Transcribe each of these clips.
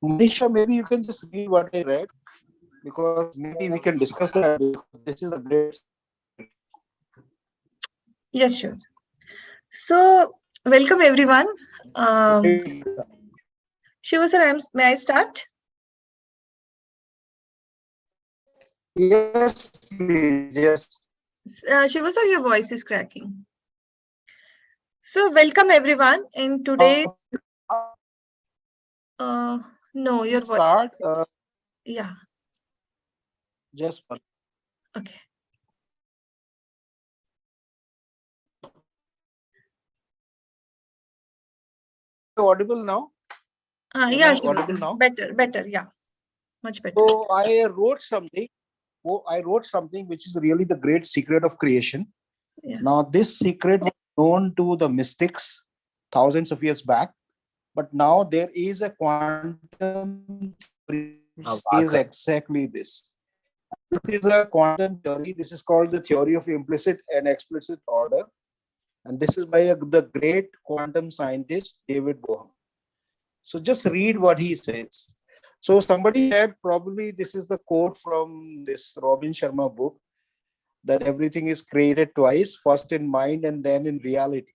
Manisha, maybe you can just read what I read, because maybe we can discuss that. This is a great. Yes, sure. So, welcome everyone. Shiva sir, may I start? Yes, please. Yes. Shiva sir, your voice is cracking. So, welcome everyone in today. No, your voice. Start. Yeah. Just one. Okay. Audible now? Yeah, audible now? Better. Yeah, much better. So I wrote something. Which is really the great secret of creation. Yeah. Now, this secret was known to the mystics thousands of years back, but now there is a quantum theory which says exactly this. This is a quantum theory. This is called the theory of implicit and explicit order. And this is by the great quantum scientist, David Bohm. So just read what he says. So somebody said, probably this is the quote from this Robin Sharma book, that everything is created twice, first in mind and then in reality.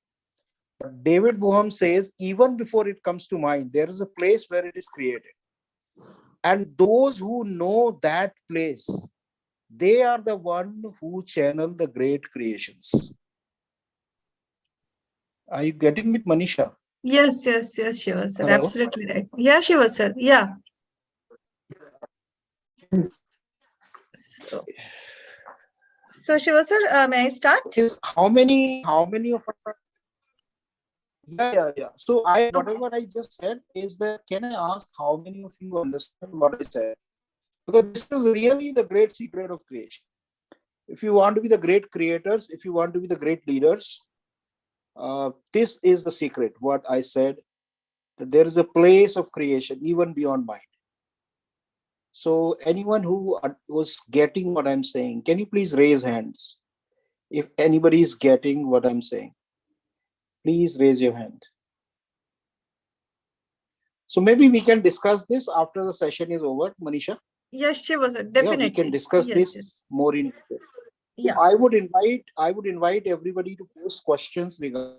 But David Bohm says, even before it comes to mind, there is a place where it is created. And those who know that place, they are the one who channel the great creations. Are you getting it, Manisha? Yes, Shiva sir. Hello? Absolutely right. Yeah, Shiva sir. Yeah. So Shiva sir, may I start? Is how many of us? Yeah. So whatever I just said is that, can I ask how many of you understand what I said? Because this is really the great secret of creation. If you want to be the great creators, if you want to be the great leaders, this is the secret. What I said, that there is a place of creation even beyond mind. So anyone who was getting what I'm saying, can you please raise hands? If anybody is getting what I'm saying, please raise your hand. So maybe we can discuss this after the session is over, Manisha. Yes, Shiva sir. Definitely. Yeah, we can discuss this more in detail. Yeah. So I would invite everybody to post questions regarding.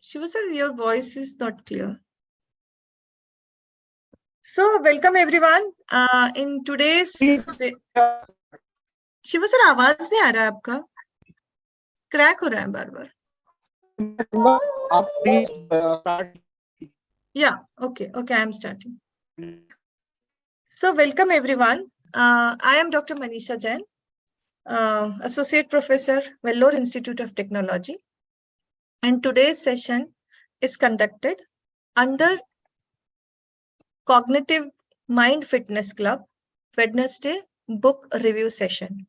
Shiva sir, your voice is not clear. So, welcome everyone. In today's Shiv sir आवाज नहीं आ रहा है आपका crack हो रहा है बार बार Yeah, okay, I'm starting. So, welcome everyone. I am Dr. Manisha Jain, Associate Professor, Vellore Institute of Technology. And today's session is conducted under Cognitive Mind Fitness Club Wednesday book review session.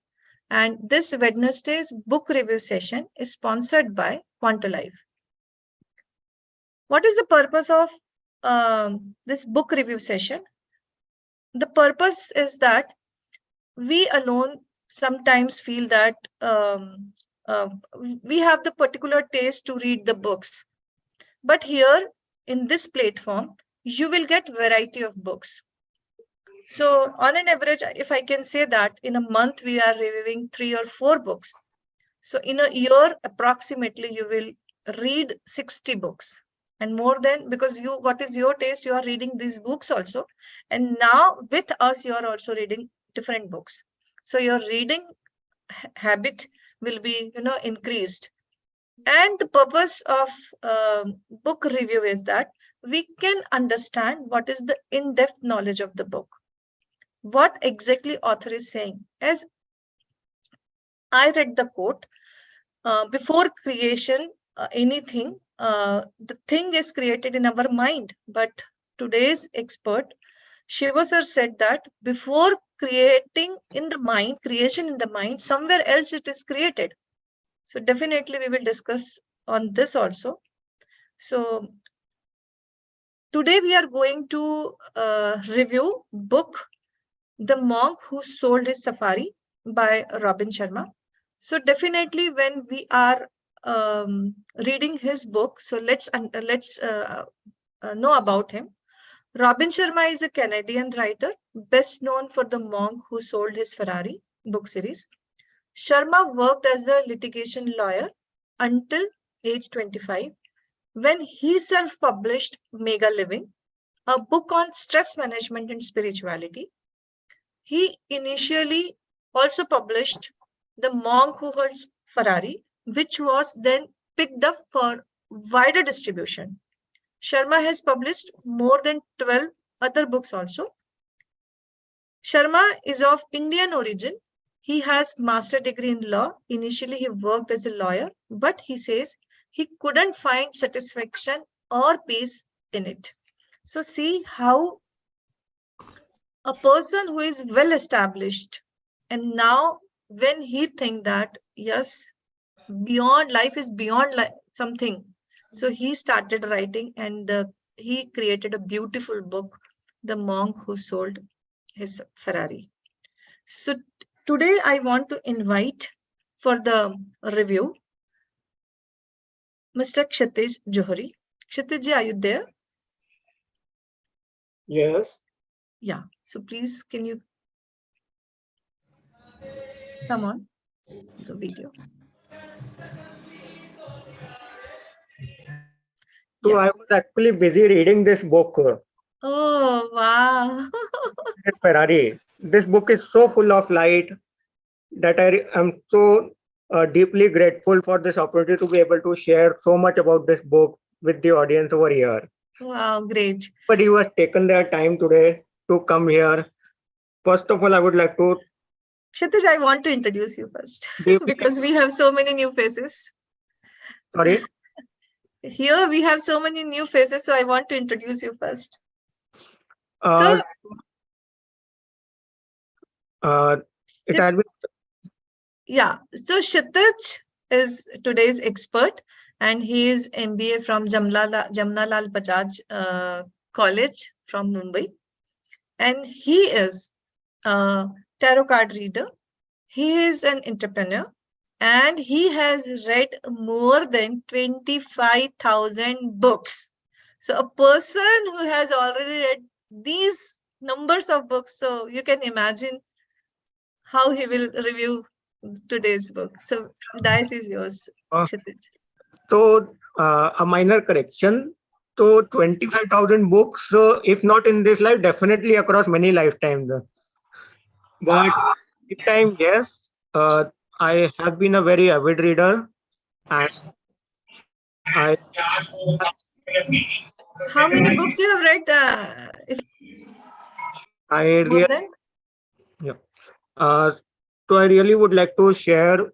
And this Wednesday's book review session is sponsored by Quanto. What is the purpose of this book review session? The purpose is that we alone sometimes feel that we have the particular taste to read the books. But here in this platform, you will get variety of books. So on an average, if I can say that in a month, we are reviewing 3 or 4 books. So in a year, approximately, you will read 60 books. And more than, because what is your taste, you are reading these books also. And now with us, you are also reading different books. So your reading habit will be, increased. And the purpose of book review is that we can understand what is the in-depth knowledge of the book. What exactly author is saying. As I read the quote, before creation, anything, the thing is created in our mind. But today's expert, Shiva sir, said that before creation in the mind, somewhere else it is created. So definitely we will discuss on this also. So today we are going to review book The Monk Who Sold His Safari by Robin Sharma. So definitely when we are reading his book. So let's know about him. Robin Sharma is a Canadian writer, best known for The Monk Who Sold His Ferrari book series. Sharma worked as a litigation lawyer until age 25, when he self-published Mega Living, a book on stress management and spirituality. He initially also published The Monk Who Holds Ferrari, which was then picked up for wider distribution. Sharma has published more than 12 other books also. Sharma is of Indian origin. He has master degree in law. Initially, he worked as a lawyer, but he says he couldn't find satisfaction or peace in it. So see how a person who is well established, and now when he think that yes, beyond life is beyond something, so he started writing, and he created a beautiful book, The Monk Who Sold His Ferrari. So today I want to invite for the review Mr. Kshitij Johari. Kshitij, are you there? Yes. Yeah. So please, can you come on the video? So I was actually busy reading this book, Oh, wow. Ferrari. This book is so full of light that I am so deeply grateful for this opportunity to be able to share so much about this book with the audience over here. Wow, great. But you have taken their time today to come here. First of all, I would like to... Kshitij, I want to introduce you first because we have so many new faces. Sorry? Here we have so many new faces, so I want to introduce you first. It has been... Yeah, so Kshitij is today's expert, and he is MBA from Jamnalal Bajaj College from Mumbai. And he is a tarot card reader. He is an entrepreneur, and he has read more than 25,000 books. So a person who has already read these numbers of books, so you can imagine how he will review today's book. So dice is yours, Kshitij. So a minor correction. So 25,000 books, so if not in this life, definitely across many lifetimes. But this time, yes, I have been a very avid reader, and I... How many books you have read? If I more really... than? Yeah. So I really would like to share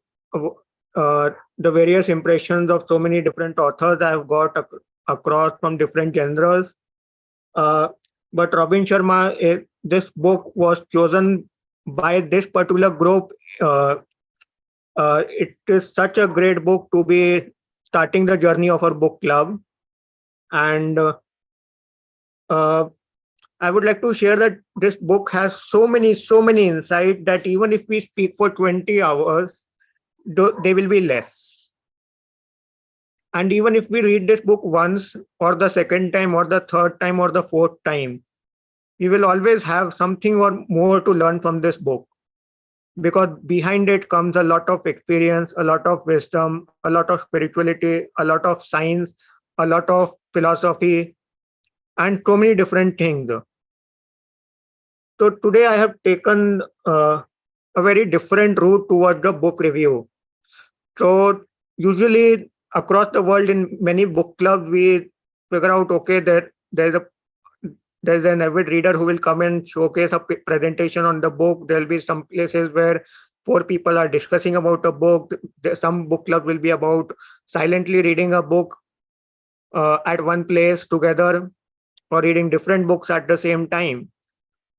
the various impressions of so many different authors I have got across from different genres. But Robin Sharma, this book was chosen by this particular group. It is such a great book to be starting the journey of our book club. And I would like to share that this book has so many insights that even if we speak for 20 hours, they will be less. And even if we read this book once, or the second time, or the third time, or the fourth time, we will always have something or more to learn from this book. Because behind it comes a lot of experience, a lot of wisdom, a lot of spirituality, a lot of science, a lot of philosophy, and so many different things. So today I have taken a very different route towards the book review. So usually across the world in many book clubs, we figure out, okay, that there's an avid reader who will come and showcase a presentation on the book. There'll be some places where 4 people are discussing about a book. Some book club will be about silently reading a book at one place together, or reading different books at the same time.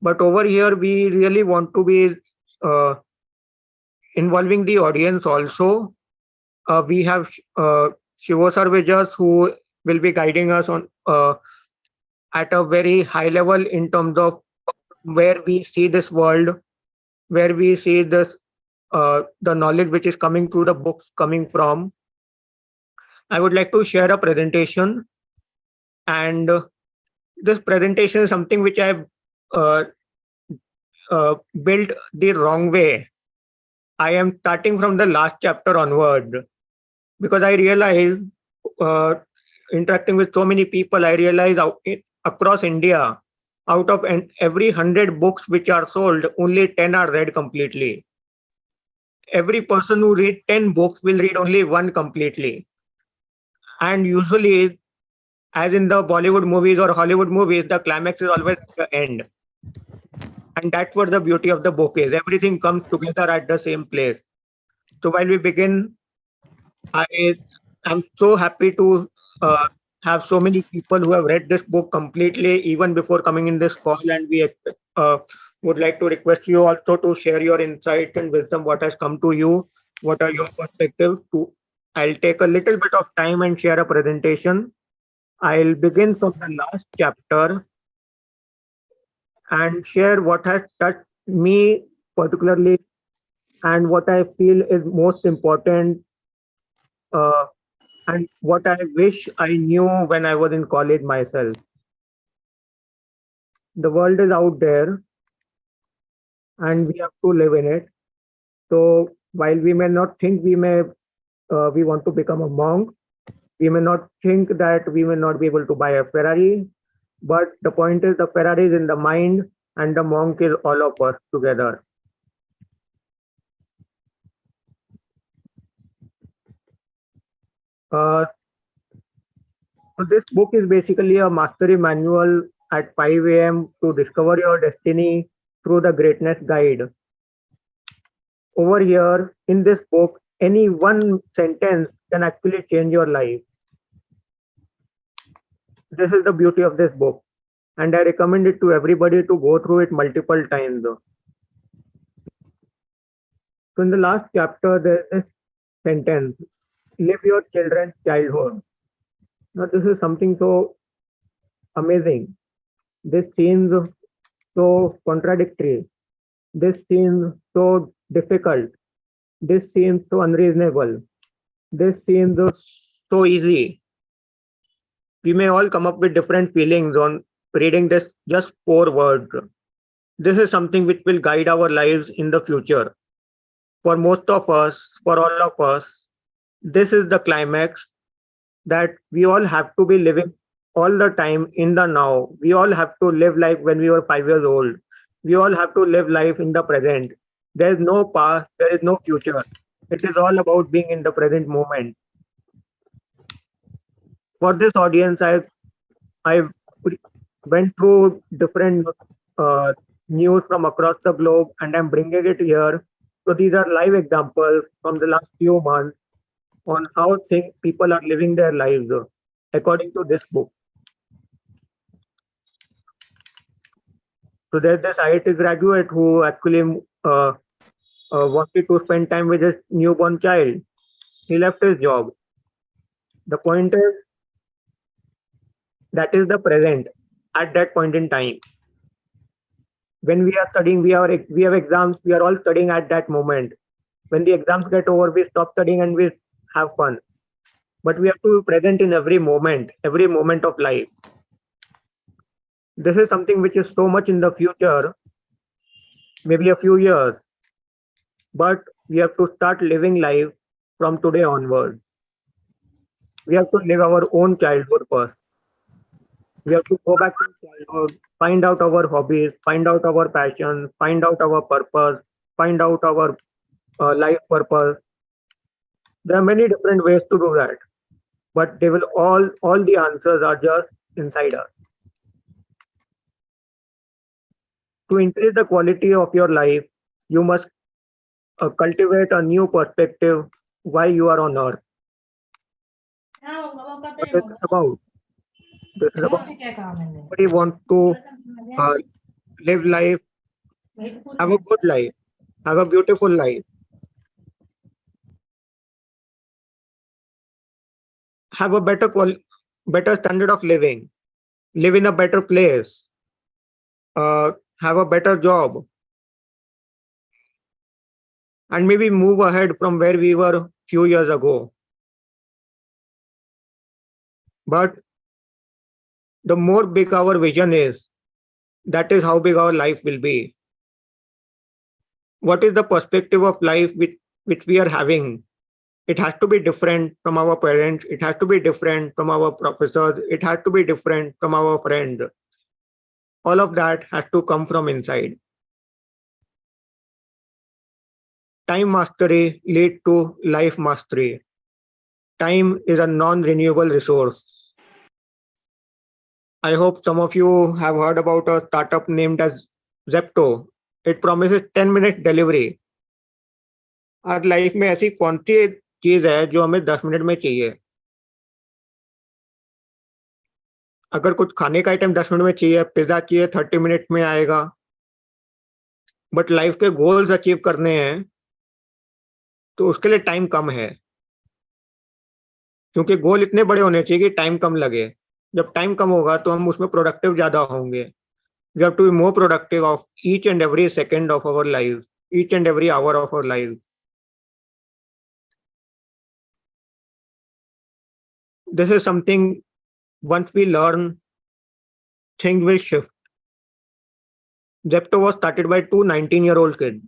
But over here, we really want to be involving the audience also. We have Shivo sir with us, who will be guiding us on at a very high level in terms of where we see this world, where we see this the knowledge which is coming through the books coming from. I would like to share a presentation, and this presentation is something which I've uh, built the wrong way. I am starting from the last chapter onward because I realize, uh, interacting with so many people, I realize across India, out of every 100 books which are sold, only 10 are read completely. Every person who reads 10 books will read only one completely. And usually, as in the Bollywood movies or Hollywood movies, the climax is always the end. And that's what the beauty of the book is. Everything comes together at the same place. So while we begin, I am so happy to have so many people who have read this book completely even before coming in this call, and we uh, would like to request you also to share your insights and wisdom, what has come to you, what are your perspectives. I'll take a little bit of time and share a presentation. I'll begin from the last chapter and share what has touched me particularly and what I feel is most important, uh, and what I wish I knew when I was in college myself. The world is out there and we have to live in it. So while we may not think we want to become a monk, we may not think that we may not be able to buy a Ferrari, but the point is the Ferrari is in the mind and the monk is all of us together. So this book is basically a mastery manual at 5 a.m. to discover your destiny through the greatness guide. Over here in this book, any one sentence can actually change your life. This is the beauty of this book, and I recommend it to everybody to go through it multiple times. So in the last chapter, there's this sentence: live your children's childhood. Now this is something so amazing. This seems so contradictory. This seems so difficult. This seems so unreasonable. This seems so easy. We may all come up with different feelings on reading this just 4 words. This is something which will guide our lives in the future. For most of us, for all of us, this is the climax that we all have to be living all the time in the now. We all have to live life when we were 5 years old. We all have to live life in the present. There is no past, there is no future. It is all about being in the present moment. For this audience, I went through different news from across the globe, and I'm bringing it here. So these are live examples from the last few months on how people are living their lives according to this book. So there's this IIT graduate who actually wanted to spend time with his newborn child. He left his job. The point is, that is the present at that point in time. When we are studying, we have exams, we are all studying at that moment. When the exams get over, we stop studying and we have fun. But we have to be present in every moment of life. This is something which is so much in the future, maybe a few years, but we have to start living life from today onward. We have to live our own childhood first. We have to go back to childhood, find out our hobbies, find out our passions, find out our purpose, find out our life purpose. There are many different ways to do that, but they will all the answers are just inside us. To increase the quality of your life, you must cultivate a new perspective why you are on earth. What is it about? This is about somebody wants to live life, have a good life, have a beautiful life, have a better standard of living, live in a better place, have a better job, and maybe move ahead from where we were few years ago. But the more big our vision is, that is how big our life will be. What is the perspective of life which we are having? It has to be different from our parents. It has to be different from our professors. It has to be different from our friends. All of that has to come from inside. Time mastery leads to life mastery. Time is a non-renewable resource. I hope some of you have heard about a startup named as Zepto. It promises 10-minute delivery. आज life में ऐसी कौन सी चीज है जो हमें 10 minute में चाहिए? अगर कुछ खाने का आइटम 10 मिनट में चाहिए, पिज्जा चाहिए 30 मिनट में आएगा, बट लाइफ के गोल्स अचीव करने हैं तो उसके लिए टाइम कम है, क्योंकि गोल इतने बड़े होने चाहिए कि टाइम कम लगे. जब टाइम कम होगा तो हम उसमें प्रोडक्टिव ज्यादा होंगे. We have to be more productive of each and every second of our life, each and every hour of our life. This is something, once we learn, things will shift. Zepto was started by two 19-year-old kids.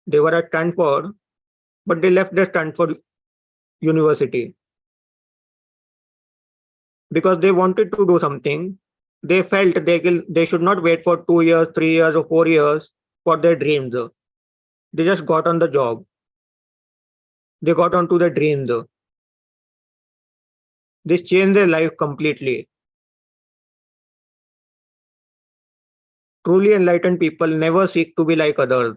They were at Stanford, but they left the Stanford University because they wanted to do something. They felt they should not wait for 2 years, 3 years, or 4 years for their dreams. They just got on the job. They got onto their dreams. This changed their life completely. Truly enlightened people never seek to be like others.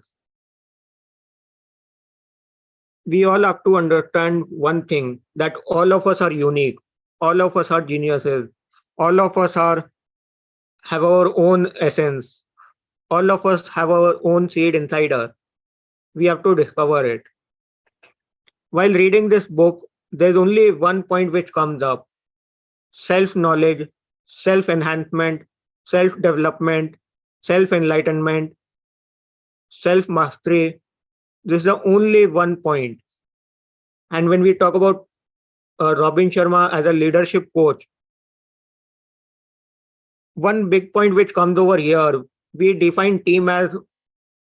We all have to understand one thing, that all of us are unique. All of us are geniuses. All of us have our own essence. All of us have our own seed inside us. We have to discover it. While reading this book, there's only one point which comes up: self-knowledge, self-enhancement, self-development, self-enlightenment, self-mastery. This is the only one point. And when we talk about Robin Sharma as a leadership coach, one big point which comes over here, we define team as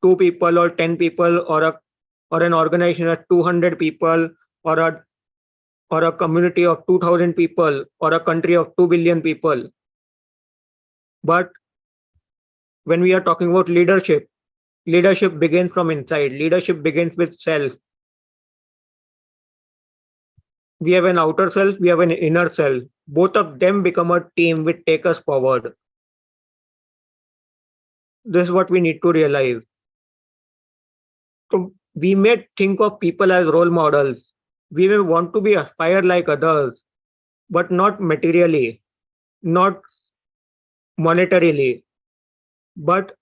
2 people or 10 people, or an organization as 200 people, or a community of 2000 people, or a country of 2 billion people. But when we are talking about leadership, leadership begins from inside. Leadership begins with self. We have an outer self, we have an inner self. Both of them become a team which take us forward. This is what we need to realize. So we may think of people as role models. We may want to be aspire like others, but not materially, not monetarily, but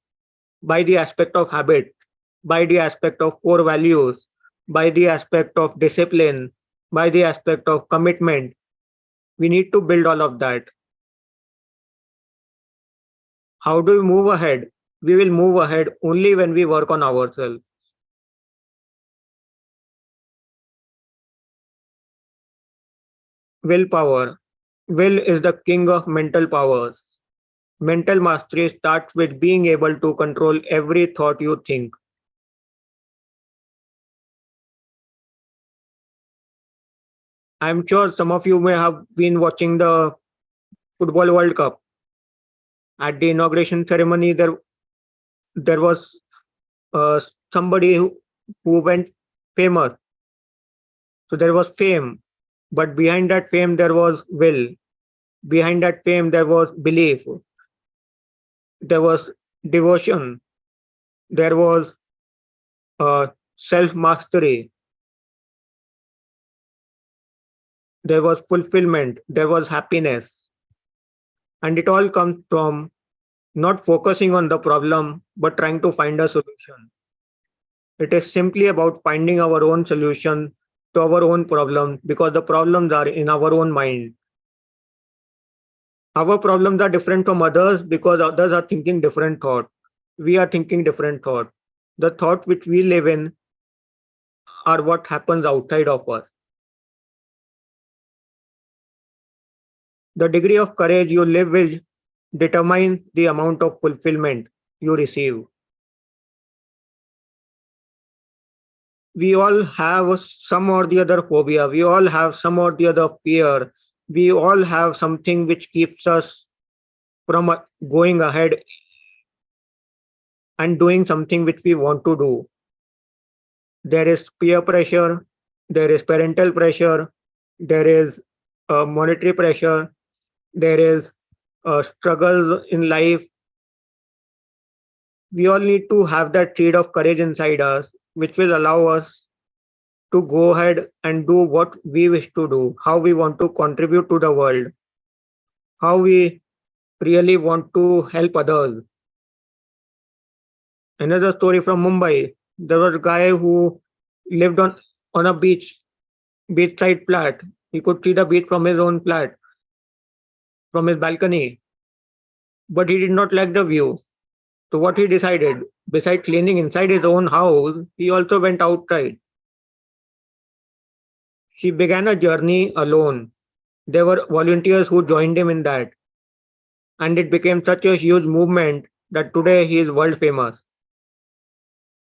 by the aspect of habit, by the aspect of core values, by the aspect of discipline, by the aspect of commitment. We need to build all of that. How do we move ahead? We will move ahead only when we work on ourselves. Willpower. Will is the king of mental powers. Mental mastery starts with being able to control every thought you think. I'm sure some of you may have been watching the Football World Cup. At the inauguration ceremony, there was somebody who went famous. So there was fame, but behind that fame there was will. Behind that fame there was belief. There was devotion. There was self mastery. There was fulfillment. There was happiness. And it all comes from not focusing on the problem, but trying to find a solution. It is simply about finding our own solution to our own problems, because the problems are in our own mind. Our problems are different from others because others are thinking different thought. We are thinking different thought. The thought which we live in are what happens outside of us. The degree of courage you live with determines the amount of fulfillment you receive. We all have some or the other phobia. We all have some or the other fear. We all have something which keeps us from going ahead and doing something which we want to do. There is peer pressure, there is parental pressure, there is monetary pressure, there is struggles in life. We all need to have that seed of courage inside us, which will allow us to go ahead and do what we wish to do, how we want to contribute to the world, how we really want to help others. Another story from Mumbai. There was a guy who lived on a beachside flat. He could see the beach from his own flat, from his balcony, but he did not like the view. So what he decided, besides cleaning inside his own house, he also went outside. He began a journey alone. There were volunteers who joined him in that, and it became such a huge movement that today he is world famous.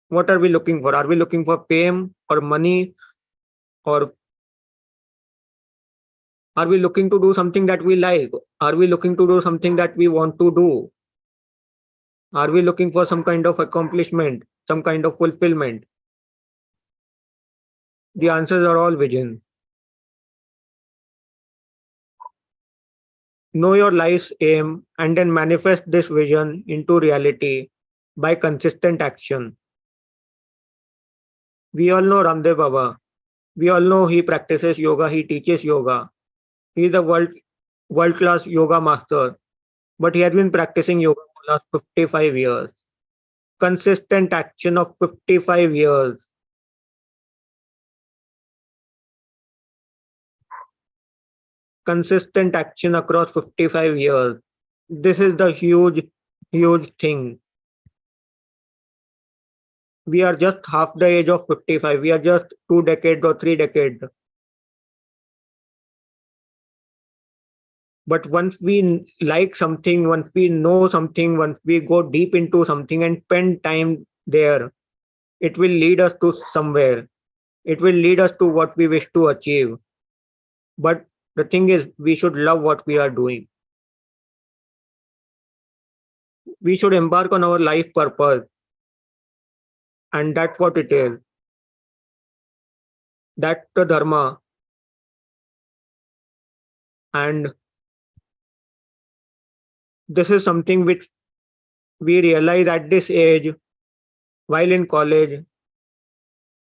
What are we looking for? Are we looking for fame or money, or are we looking to do something that we like? Are we looking to do something that we want to do? Are we looking for some kind of accomplishment, some kind of fulfillment? The answers are all vision. Know your life's aim and then manifest this vision into reality by consistent action. We all know Ramdev Baba. We all know he practices yoga, he teaches yoga. He is a world class yoga master, but he has been practicing yoga for the last 55 years. Consistent action of 55 years. Consistent action across 55 years. This is the huge thing. We are just half the age of 55. We are just 2 decades or 3 decades. But once we like something, once we know something, once we go deep into something and spend time there, it will lead us to somewhere. It will lead us to what we wish to achieve. But the thing is, we should love what we are doing. We should embark on our life purpose. And that's what it is. That's the dharma. And this is something which we realize at this age, while in college.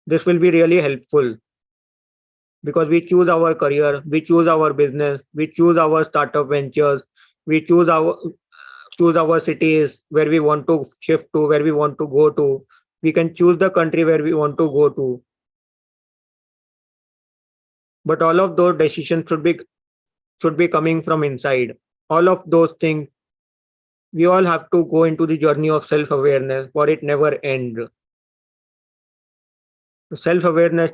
This will be really helpful because we choose our career, we choose our business, we choose our startup ventures, we choose our cities where we want to shift to, where we want to go to. We can choose the country where we want to go to. But all of those decisions should be coming from inside. All of those things, we all have to go into the journey of self-awareness, for it never ends. Self-awareness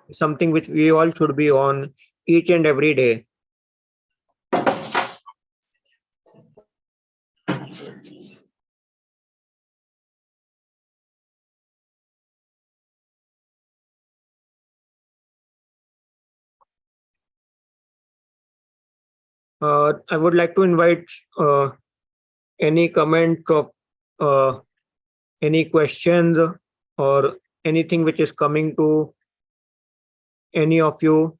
is something which we all should be on each and every day. I would like to invite any comments of any questions or anything which is coming to any of you.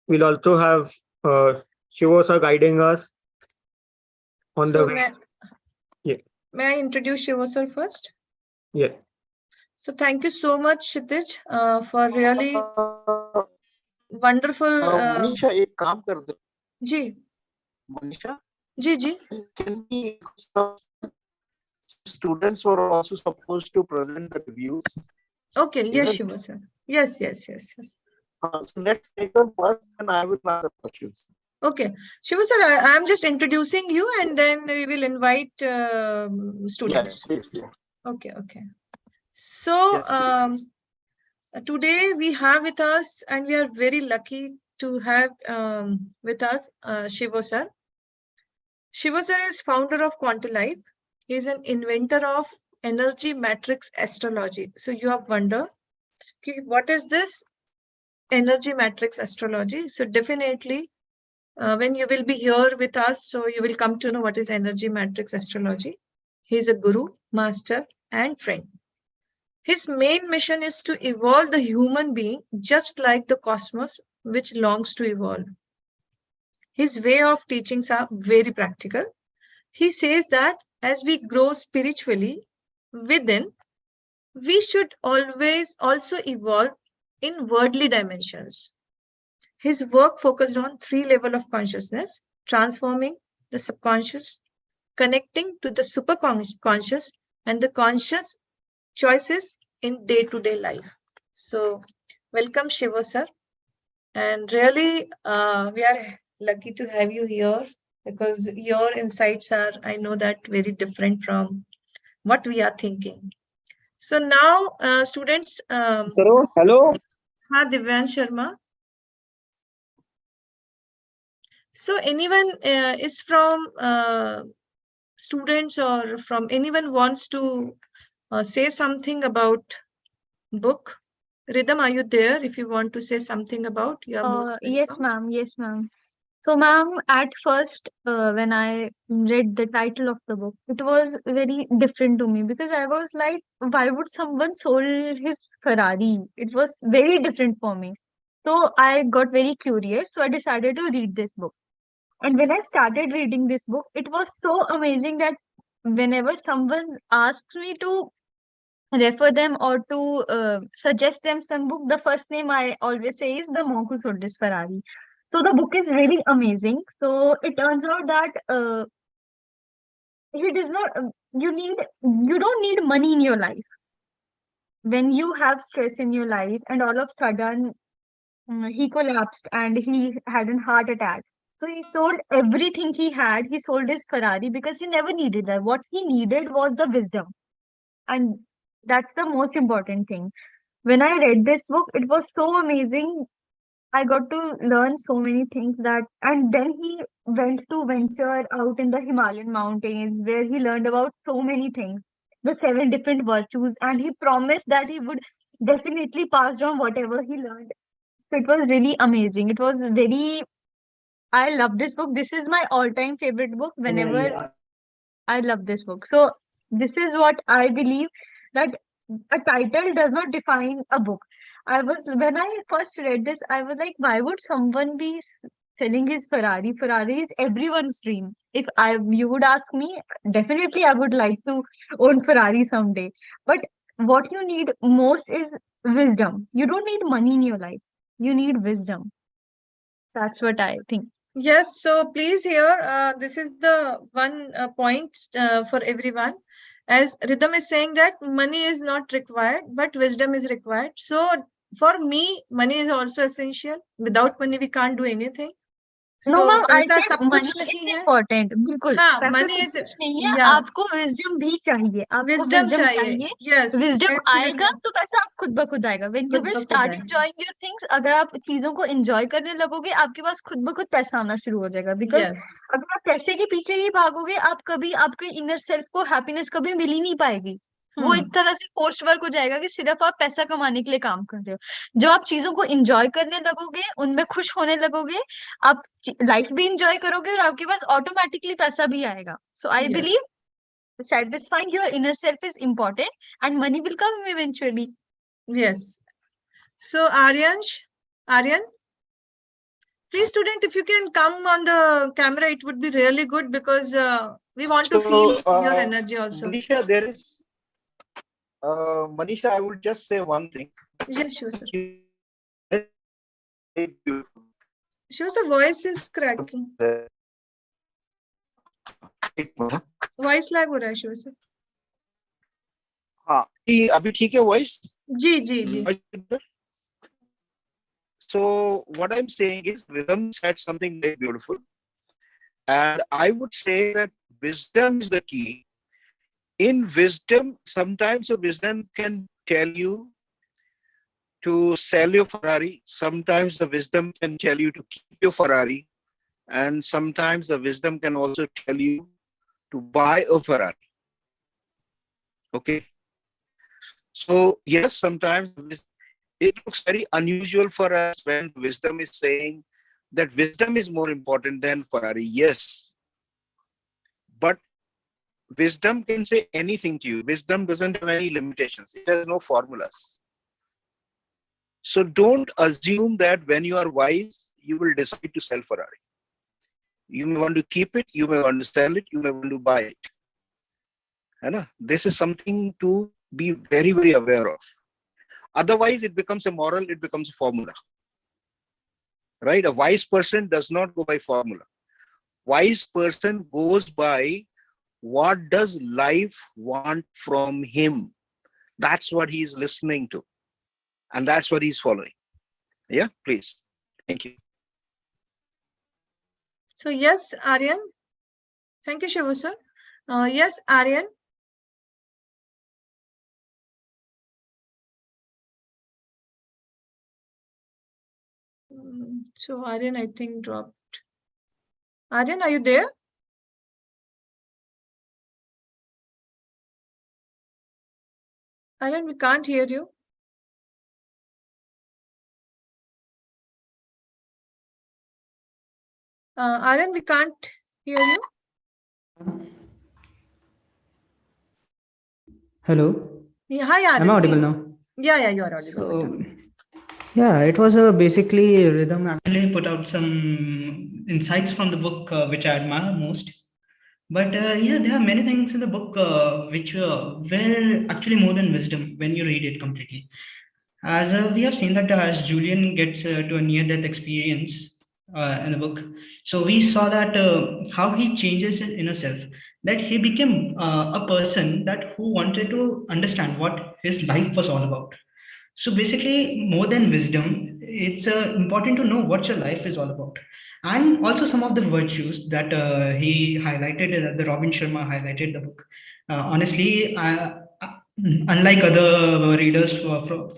We'll also have Shivo sir guiding us on the way. May I introduce Shivo sir first? Yeah. So thank you so much, Kshitij, for really wonderful. Manisha, एक काम कर दे. जी. Manisha. जी. Can we? Students were also supposed to present the reviews. Okay. Yes, Shivo sir. Yes. So let's take them first, and I will ask the questions. Okay, Shiva sir, I am just introducing you, and then we will invite students. Yes, please. Yeah. Okay. So yes, today we have with us, and we are very lucky to have with us Shivo sir. Shivo sir is founder of Quanto Life. He is an inventor of energy matrix astrology. So you have wondered, okay, what is this energy matrix astrology? So definitely when you will be here with us, so you will come to know what is energy matrix astrology. He is a guru, master, and friend. His main mission is to evolve the human being just like the cosmos, which longs to evolve. His way of teachings are very practical. He says that as we grow spiritually within, we should always also evolve in worldly dimensions. His work focused on 3 levels of consciousness, transforming the subconscious, connecting to the superconscious, and the conscious choices in day-to-day life. So, welcome Shiva sir. And really, we are lucky to have you here because your insights are, I know that, very different from what we are thinking. So now, students, Hello. Divyan Sharma. So anyone is from students or from anyone wants to say something about book? Rhythm, are you there? If you want to say something about, you are most Yes, welcome. ma'am. Yes, ma'am. So, ma'am, at first, when I read the title of the book, it was very different to me because I was like, why would someone sold his Ferrari? It was very different for me. So I got very curious. So I decided to read this book. And when I started reading this book, it was so amazing that whenever someone asks me to refer them or to suggest them some book, the first name I always say is The Monk Who Sold His Ferrari. So the book is really amazing. So it turns out that he does not. You don't need money in your life. When you have stress in your life, and all of a sudden he collapsed and he had a heart attack. So he sold everything he had. He sold his Ferrari because he never needed that. What he needed was the wisdom, and that's the most important thing. When I read this book, it was so amazing. I got to learn so many things that, and then he went to venture out in the Himalayan mountains where he learned about so many things, the 7 different virtues, and he promised that he would definitely pass on whatever he learned. So it was really amazing. It was very, I love this book. This is my all-time favorite book. Whenever I love this book. So this is what I believe, that a title does not define a book. When I first read this, I was like, why would someone be selling his Ferrari? Ferrari is everyone's dream. If you would ask me, definitely I would like to own Ferrari someday. But what you need most is wisdom. You don't need money in your life. You need wisdom. That's what I think. Yes, so please here, this is the one point for everyone. As Rhythm is saying that money is not required, but wisdom is required. So for me, money is also essential. Without money, we can't do anything. No So ma'am, I पैसा said सब money कुछ नहीं is है. important. बिल्कुल हाँ, पैसा money सब is, कुछ नहीं है. yeah, आपको wisdom भी चाहिए. आपको wisdom wisdom चाहिए. चाहिए. Yes, Wisdom absolutely. आएगा तो पैसा आप खुद ब खुद आएगा. When you खुद will ब खुद start आएगा. enjoying your things, अगर आप चीजों को enjoy करने लगोगे, आपके पास खुद ब खुद पैसा आना शुरू हो जाएगा. Because Yes, अगर आप पैसे के पीछे ही भागोगे, आप कभी आपके inner self को happiness कभी मिल ही नहीं पाएगी. वो एक तरह से फोर्स्ड वर्क हो जाएगा कि सिर्फ आप पैसा कमाने के लिए काम कर रहे हो. जब आप चीजों को एंजॉय करने लगोगे, उनमें खुश होने लगोगे, आप लाइफ भी एंजॉय करोगे और आपके पास ऑटोमेटिकली पैसा भी आएगा. सो आई yes, believe satisfying your inner self is important and money will come eventually. yes. So Aryan, please student, if you can come on the camera, it would be really good because we want to feel your energy also. Manisha, there is Manisha, I would just say one thing. Yes, sure, sir. Very beautiful. Sure, sir, voice is cracking. Voice lag हो रहा है, sure, sir. हाँ, अभी ठीक है voice? जी, जी, जी. So what I'm saying is Rhythm said something very beautiful. And I would say that wisdom is the key. In wisdom, sometimes a wisdom can tell you to sell your Ferrari. Sometimes the wisdom can tell you to keep your Ferrari, and sometimes the wisdom can also tell you to buy a Ferrari. Okay. So yes, sometimes it looks very unusual for us when wisdom is saying that wisdom is more important than Ferrari. Yes, but wisdom can say anything to you. Wisdom doesn't have any limitations. It has no formulas. So don't assume that when you are wise, you will decide to sell Ferrari. You may want to keep it, you may want to sell it, you may want to buy it. This is something to be very, very aware of. Otherwise, it becomes a moral, it becomes a formula. Right? A wise person does not go by formula. Wise person goes by what does life want from him. That's what he's listening to. And that's what he's following. Yeah, please. Thank you. So yes, Aryan. Thank you, Shivu sir. Yes, Aryan. So Aryan, I think, dropped. Aryan, are you there? Aryan, we can't hear you. Aryan, we can't hear you. Hello. Yeah, hi, Aryan. Am I audible please. now? Yeah, you are audible. So, yeah, it was basically rhythm. Actually, put out some insights from the book which I admire most. But yeah, there are many things in the book which were actually more than wisdom when you read it completely. As we have seen that as Julian gets to a near-death experience in the book, so we saw that how he changes his inner self, that he became a person that who wanted to understand what his life was all about. So basically, more than wisdom, it's important to know what your life is all about, and also some of the virtues that he highlighted. The Robin Sharma highlighted the book. Honestly, unlike other readers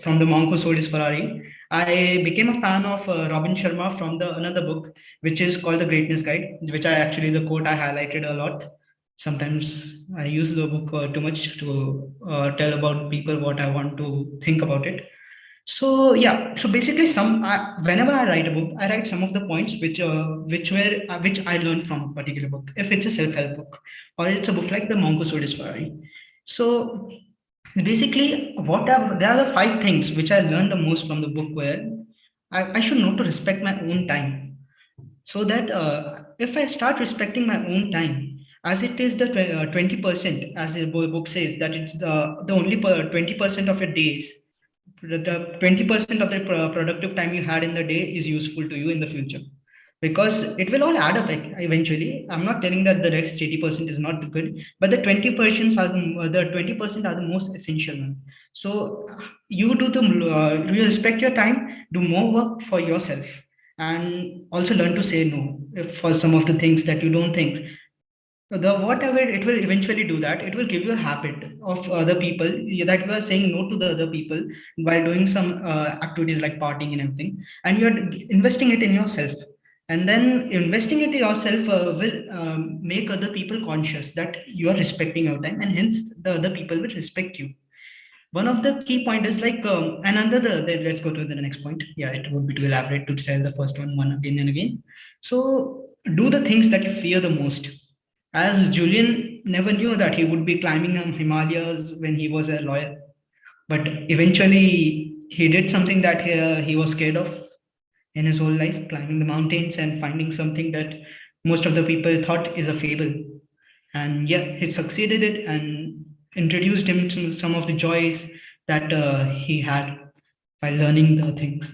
from the monk who sold his Ferrari, I became a fan of Robin Sharma from the another book, which is called The Greatness Guide, which I actually the quote I highlighted a lot. Sometimes I use the book too much to tell about people what I want to think about it. So yeah, so basically, whenever I write a book, I write some of the points which I learned from a particular book. If it's a self-help book or it's a book like the Monk Who Sold His Ferrari. So basically, there are the 5 things which I learned the most from the book, where I should know to respect my own time, so that if I start respecting my own time, as it is the 20%, as the book says, that it's the only 20% of your days, the 20% of the productive time you had in the day is useful to you in the future, because it will all add up eventually. I'm not telling that the next 80% is not good, but the 20% are the 20% are the most essential one. So you you respect your time, do more work for yourself, and also learn to say no for some of the things that you don't think. The whatever it will eventually do, that it will give you a habit of other people, that you are saying no to the other people while doing some activities like partying and everything, and you're investing it in yourself, and then investing it in yourself will make other people conscious that you are respecting your time, and hence the other people will respect you. One of the key point is like and under let's go to the next point. Yeah, it would be to elaborate to tell the first one again and again. So do the things that you fear the most. As Julian never knew that he would be climbing Himalayas when he was a lawyer, but eventually he did something that he was scared of in his whole life, climbing the mountains and finding something that most of the people thought is a fable. And yeah, he succeeded it and introduced him to some of the joys that he had by learning the things.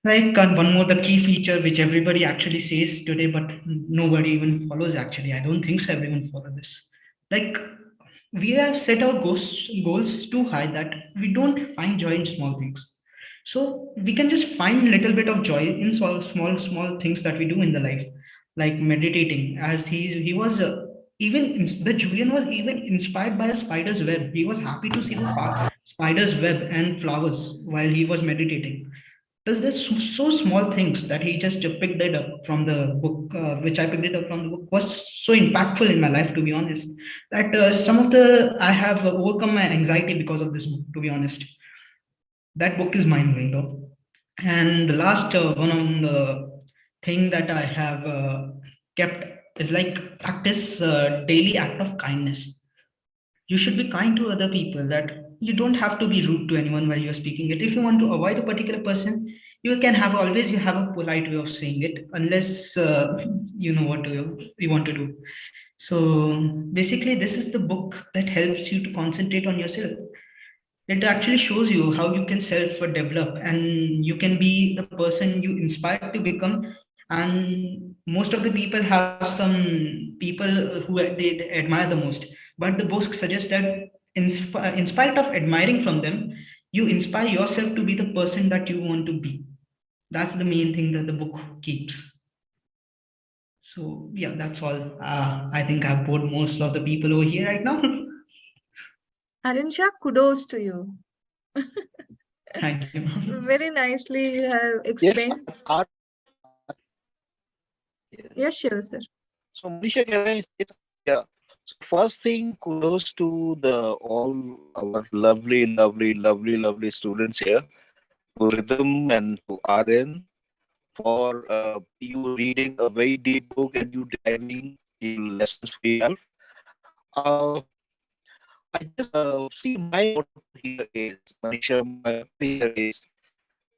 Like one more, the key feature which everybody actually says today, but nobody even follows. Actually, I don't think so everyone follow this. Like we have set our goals too high that we don't find joy in small things. So we can just find a little bit of joy in small things that we do in the life, like meditating. As he was the Julian was even inspired by a spider's web. He was happy to see the spider's web and flowers while he was meditating. There's so small things that he just picked it up from the book, which I picked it up from the book, was so impactful in my life, to be honest, that I have overcome my anxiety because of this book, to be honest. That book is mind blowing though. And the last one on the thing that I have kept is like practice daily act of kindness. You should be kind to other people, that you don't have to be rude to anyone while you're speaking it. If you want to avoid a particular person, you have a polite way of saying it, unless you know what you want to do. So basically, this is the book that helps you to concentrate on yourself. It actually shows you how you can self develop and you can be the person you inspire to become. And most of the people have some people who they admire the most, but the book suggests that in spite of admiring from them, you inspire yourself to be the person that you want to be. That's the main thing that the book keeps. So yeah, that's all. I think I've bored most of the people over here right now. Arinsha, kudos to you. Thank you. Very nicely you have Yes, explained. art. Yes, Shiva sir. So Manisha, can I say something? Yeah. So first thing, kudos to the all our lovely students here, to Rhythm and to RN, for you reading a very deep book and you diving in lessons for yourself. Uh, I just see my motto here is, Manisha, my motto here is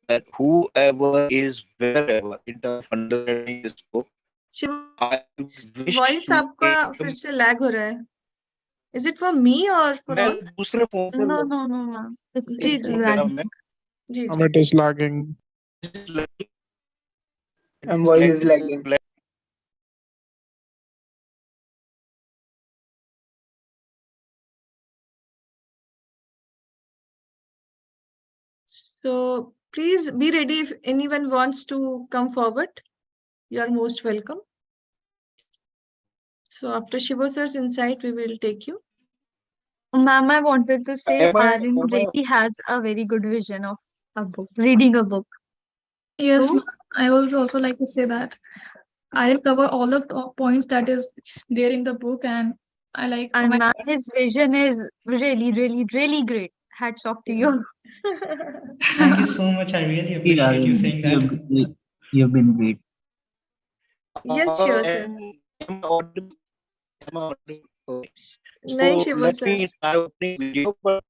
that whoever is wherever in terms of understanding this book, Shiv I wish voice to आपका take फिर them. से lag हो रहा है. Is it for me or for मैं all? दूसरे phone से No, no, no, no. जी एक जी फोन Lag. मेरा मैं जी जी. It is lagging. And voice is lagging. So please be ready if anyone wants to come forward. You are most welcome. So after Shiva sir's insight, we will take you. Ma'am, I wanted to say Am I- Aryan am I- really has a very good vision of a book, reading a book. Yes, Who? I would also like to say that I will cover all the top points that is there in the book, and I like And ma'am, his vision is really, really, really great. Hats off to you. Thank you so much. I really appreciate you saying that. You've been great. Yes, Shiva sir. am I audible? Am I audible? Okay. नहीं So Shiva let sir. me start opening video, but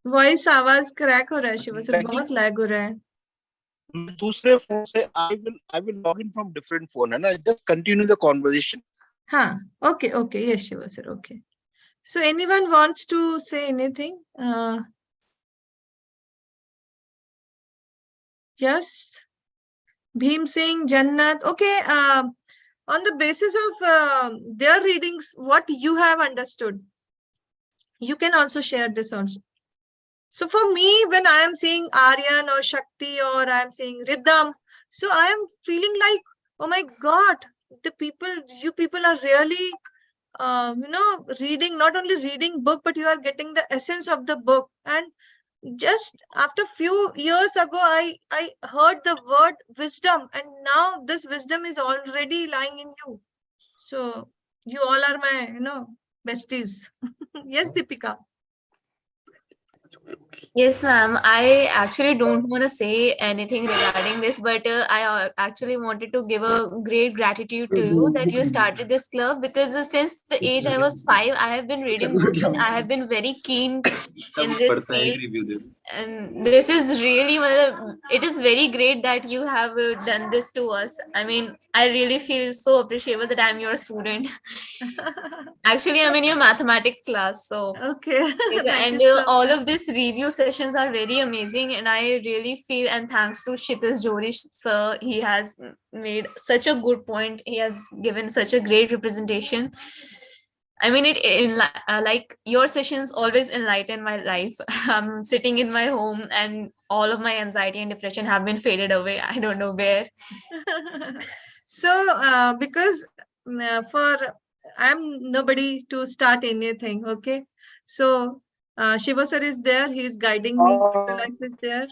voice आवाज crack हो रहा है Shiva sir. बहुत lag हो रहा है. दूसरे फोन से I will log in from different phone and I just continue the conversation. हाँ. Okay, okay. Yes, Shiva sir. Okay. So anyone wants to say anything? Yes. Bhim Singh, Jannat. Okay. On the basis of their readings, what you have understood, you can also share this also. So for me, when I am seeing Aryan or Shakti or I am seeing Rhythm, so I am feeling like, oh my God, you people are really, reading, not only reading book, but you are getting the essence of the book. And just after few years ago, I heard the word wisdom, and now this wisdom is already lying in you. So you all are my, besties. Yes, Deepika. Yes, ma'am. I actually don't want to say anything regarding this, but I actually wanted to give a great gratitude to you that you started this club, because since the age I was 5, I have been reading books and I have been very keen in this field. And this is really, it is very great that you have done this to us. I mean, I really feel so appreciative that I'm your student. Actually, I'm in your mathematics class, so Okay. yes, Thank and you so all much. of these review sessions are very amazing, and I really feel, and thanks to Kshitij Jorish sir, he has made such a good point. He has given such a great representation. I mean, like your sessions always enlighten my life. I'm sitting in my home, and all of my anxiety and depression have been faded away. I don't know where. So, because for I'm nobody to start anything, okay? So Shiva sir is there. He is guiding me. Quanto life is there.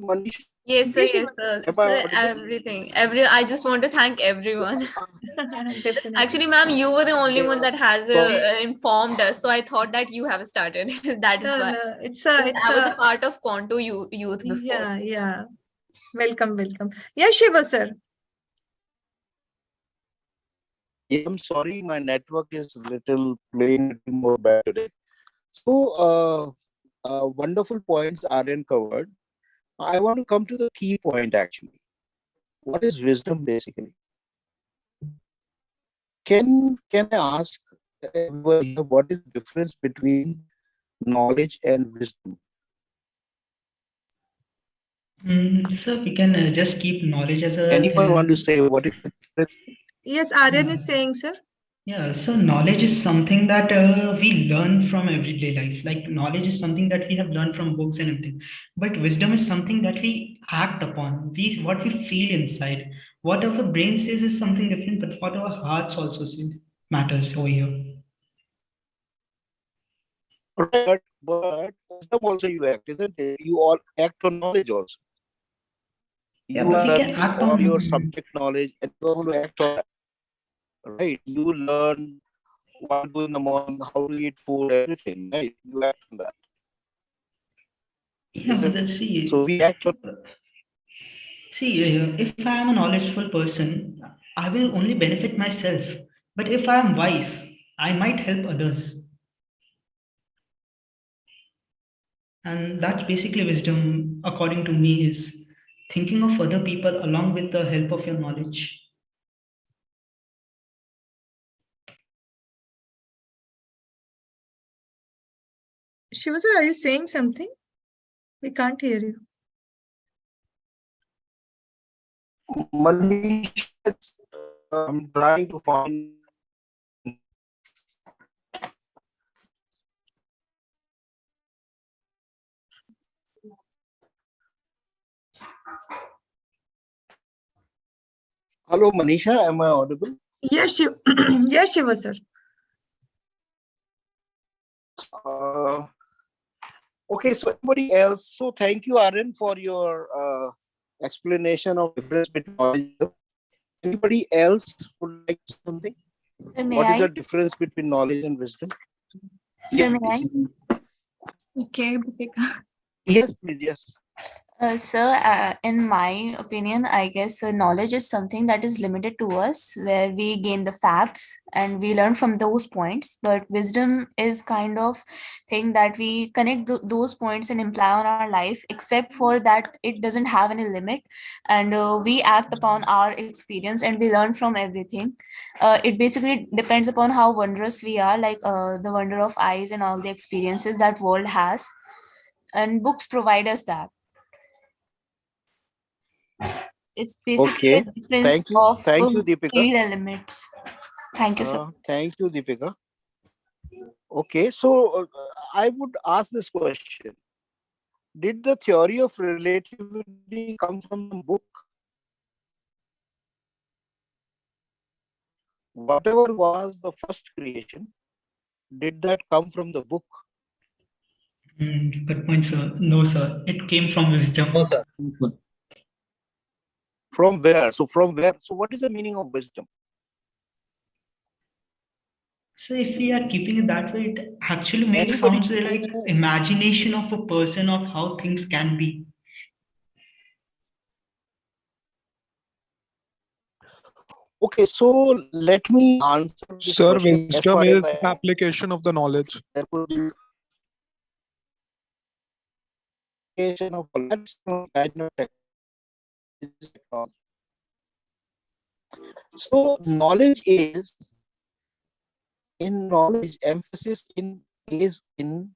Manish, Yes, sir. Ji, Yes, Shiva sir. am I Sir, audible? everything. I just want to thank everyone. Definitely. Actually, ma'am, you were the only one that has Sorry. informed us, so I thought that you have started. That is No, why. no, it's Because I was a part of Quanto youth before. yeah, yeah. Welcome, welcome. Yes, Shiva sir. Yeah, I'm sorry, my network is little playing little more bad today. So, wonderful points are covered. I want to come to the key point actually. What is wisdom basically? Can I ask everybody here what is the difference between knowledge and wisdom? So we can just keep knowledge as a Anyone want to thing. say what is the difference? Yes, Aryan Yeah. is saying, sir. Yeah, so knowledge is something that we learn from everyday life. Like knowledge is something that we have learned from books and everything. But wisdom is something that we act upon. What we feel inside. What our brain says is something different, but what our hearts also say matters over here. Right, but wisdom also you act, isn't it? You all act on knowledge also. Yeah, You but are we can learning act all your on. subject knowledge and you are going to act on that. Right? You learn what to do in the morning, how to eat food, everything. Right? You act on that. Yeah, but Isn't let's it? see. So we act on. See, if I am a knowledgeful person, I will only benefit myself. But if I am wise, I might help others. And that's basically wisdom, according to me, is thinking of other people along with the help of your knowledge. Shiva sir, are you saying something? We can't hear you. Manish, I'm trying to find. Hello, Manisha. Am I audible? Yes, Shiva. Yes, Shiva sir. Uh, okay, so anybody else? So thank you, Aryan, for your explanation of difference between knowledge. Anybody else would like something? Sir, may What is I? the difference between knowledge and wisdom? Sir, may I? Okay, Deepika. Yes, please. Yes. Sir, in my opinion, I guess knowledge is something that is limited to us, where we gain the facts and we learn from those points. But wisdom is kind of thing that we connect those points and imply on our life, except for that it doesn't have any limit, and we act upon our experience and we learn from everything. It basically depends upon how wondrous we are, like the wonder of eyes and all the experiences that world has, and books provide us that. It's basically a Okay. difference Thank you. of Thank you, Deepika. three elements. Thank you, sir. Thank you, Deepika. Okay, so I would ask this question. Did the theory of relativity come from the book? Whatever was the first creation, did that come from the book? Good point, sir. No, sir. It came from wisdom. No, sir. From where? So from where? So what is the meaning of wisdom? So if we are keeping it that way, it actually makes Anybody sounds like imagination of a person of how things can be. Okay, so let me answer this Sir, question as wisdom far is as I application of the knowledge. there could be application of that's no kind of technology. So knowledge is in knowledge emphasis in is in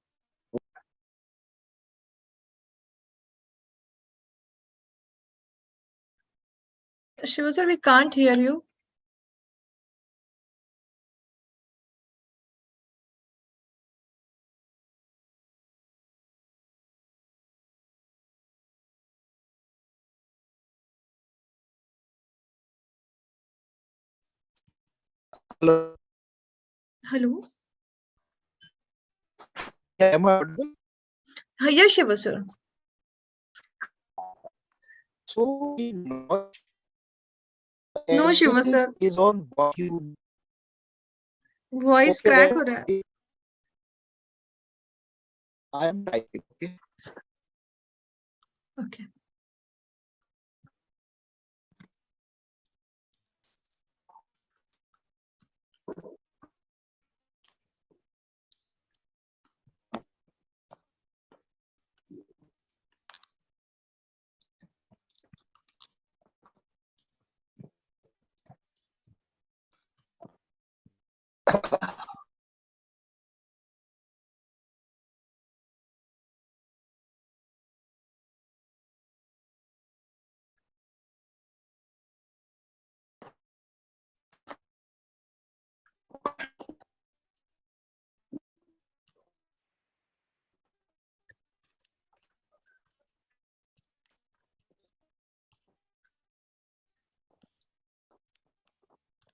Shiva sir, we can't hear you. Hello. Hello. Am I audible? Yes, Shiva sir. So in knowledge, No, Shiva emphasis sir. is on what you. Voice Okay, crack then हो रहा है. I am typing. Okay. Okay.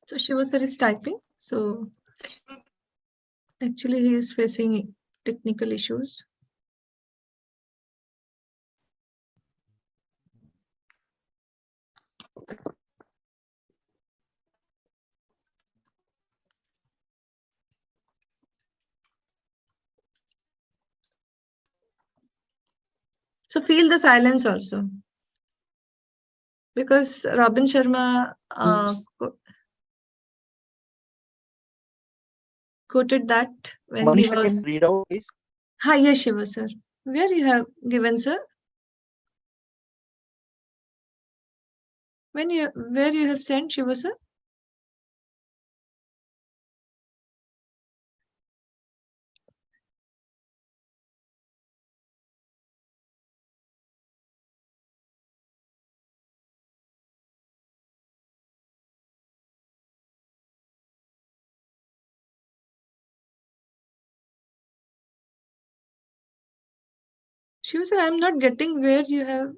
So Shiva sir is typing. So actually he is facing technical issues. So feel the silence also. Because Robin Sharma quoted that when he Manisha, was. can you read out, please? Hi, yes, Shiva sir. Where you have given, sir? Where you have sent, Shiva sir? Shiva sir, I'm not getting where you have